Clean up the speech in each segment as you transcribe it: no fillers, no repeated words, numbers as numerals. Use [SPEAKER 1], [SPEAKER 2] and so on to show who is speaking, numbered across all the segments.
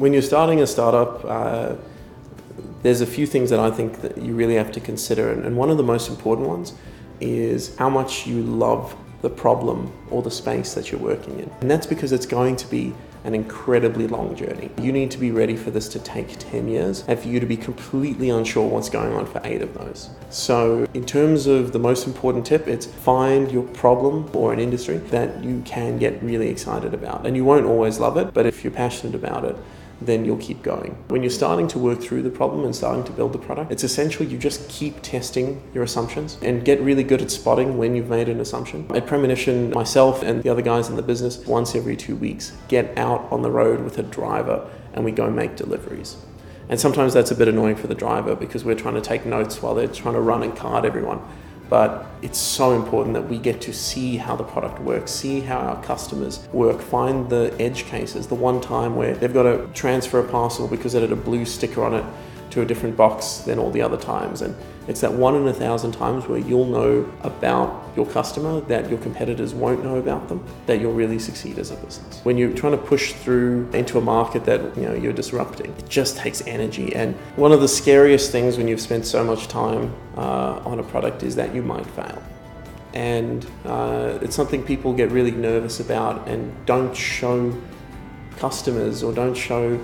[SPEAKER 1] When you're starting a startup, there's a few things that I think that you really have to consider, and one of the most important ones is how much you love the problem or the space that you're working in. And that's because it's going to be an incredibly long journey. You need to be ready for this to take 10 years and for you to be completely unsure what's going on for 8 of those. So in terms of the most important tip, it's find your problem or an industry that you can get really excited about. And you won't always love it, but if you're passionate about it, then you'll keep going. When you're starting to work through the problem and starting to build the product, it's essential you just keep testing your assumptions and get really good at spotting when you've made an assumption. At Premonition, myself and the other guys in the business, once every 2 weeks, get out on the road with a driver and we go make deliveries. And sometimes that's a bit annoying for the driver because we're trying to take notes while they're trying to run and card everyone. But it's so important that we get to see how the product works, see how our customers work, find the edge cases, the one time where they've got to transfer a parcel because it had a blue sticker on it to a different box than all the other times. And it's that 1 in 1,000 times where you'll know about your customer that your competitors won't know about them, that you'll really succeed as a business. When you're trying to push through into a market that you're disrupting, it just takes energy. And one of the scariest things when you've spent so much time on a product is that you might fail. And it's something people get really nervous about and don't show customers or don't show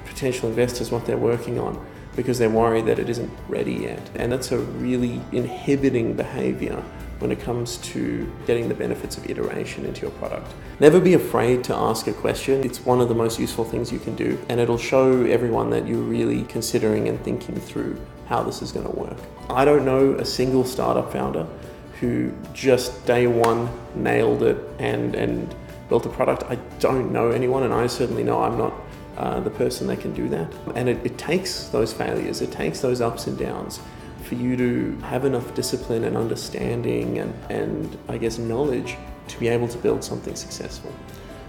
[SPEAKER 1] potential investors what they're working on, because they're worried that it isn't ready yet. And that's a really inhibiting behavior when it comes to getting the benefits of iteration into your product. Never be afraid to ask a question. It's one of the most useful things you can do, and it'll show everyone that you're really considering and thinking through how this is going to work. I don't know a single startup founder who just day one nailed it and built a product. I don't know anyone, and I certainly know I'm not the person that can do that. And it takes those failures, it takes those ups and downs for you to have enough discipline and understanding and I guess knowledge to be able to build something successful.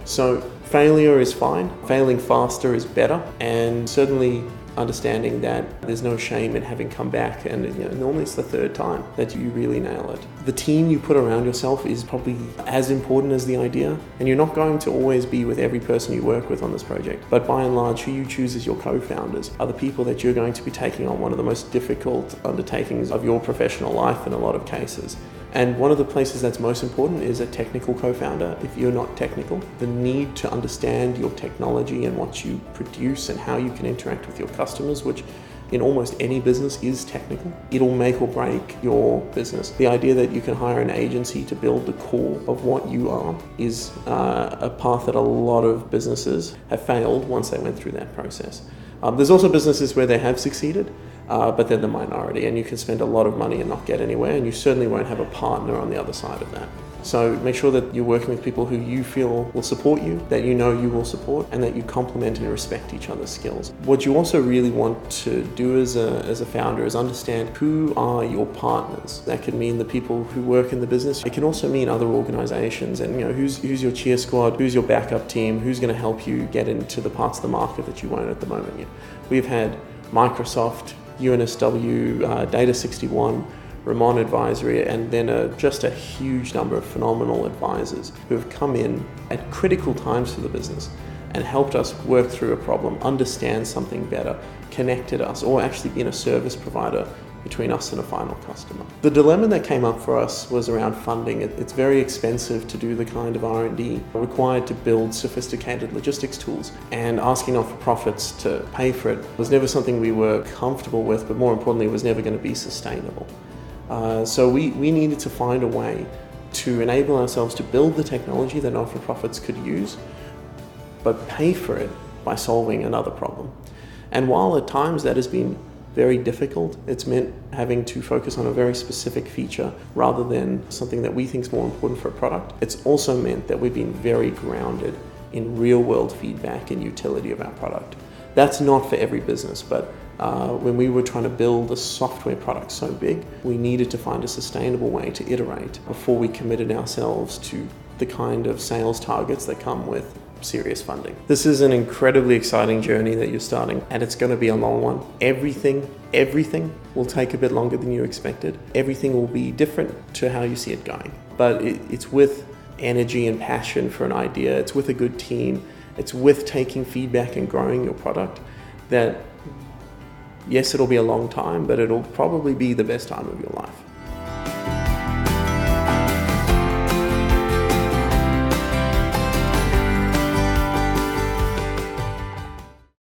[SPEAKER 1] So failure is fine, failing faster is better, and certainly understanding that there's no shame in having come back, and normally it's the 3rd time that you really nail it. The team you put around yourself is probably as important as the idea, and you're not going to always be with every person you work with on this project, but by and large who you choose as your co-founders are the people that you're going to be taking on one of the most difficult undertakings of your professional life in a lot of cases. And one of the places that's most important is a technical co-founder. If you're not technical, the need to understand your technology and what you produce and how you can interact with your customers, which in almost any business is technical. It'll make or break your business. The idea that you can hire an agency to build the core of what you are is a path that a lot of businesses have failed once they went through that process. There's also businesses where they have succeeded, but they're the minority, and you can spend a lot of money and not get anywhere, and you certainly won't have a partner on the other side of that. So make sure that you're working with people who you feel will support you, that you know you will support, and that you complement and respect each other's skills. What you also really want to do as a founder is understand who are your partners. That could mean the people who work in the business. It can also mean other organizations, and who's your cheer squad, who's your backup team, who's going to help you get into the parts of the market that you won't at the moment yet. We've had Microsoft, UNSW, Data61, Ramon Advisory, and then just a huge number of phenomenal advisors who have come in at critical times for the business and helped us work through a problem, understand something better, connected us, or actually been a service provider between us and a final customer. The dilemma that came up for us was around funding. It's very expensive to do the kind of R&D required to build sophisticated logistics tools, and asking not-for-profits to pay for it was never something we were comfortable with, but more importantly, it was never going to be sustainable. So we needed to find a way to enable ourselves to build the technology that not-for-profits could use, but pay for it by solving another problem. And while at times that has been very difficult, it's meant having to focus on a very specific feature rather than something that we think is more important for a product. It's also meant that we've been very grounded in real-world feedback and utility of our product. That's not for every business, but when we were trying to build a software product so big, we needed to find a sustainable way to iterate before we committed ourselves to the kind of sales targets that come with serious funding. This is an incredibly exciting journey that you're starting, and it's going to be a long one. Everything will take a bit longer than you expected. Everything will be different to how you see it going. But it's with energy and passion for an idea. It's with a good team. it's with taking feedback and growing your product that, yes, it'll be a long time, but it'll probably be the best time of your life.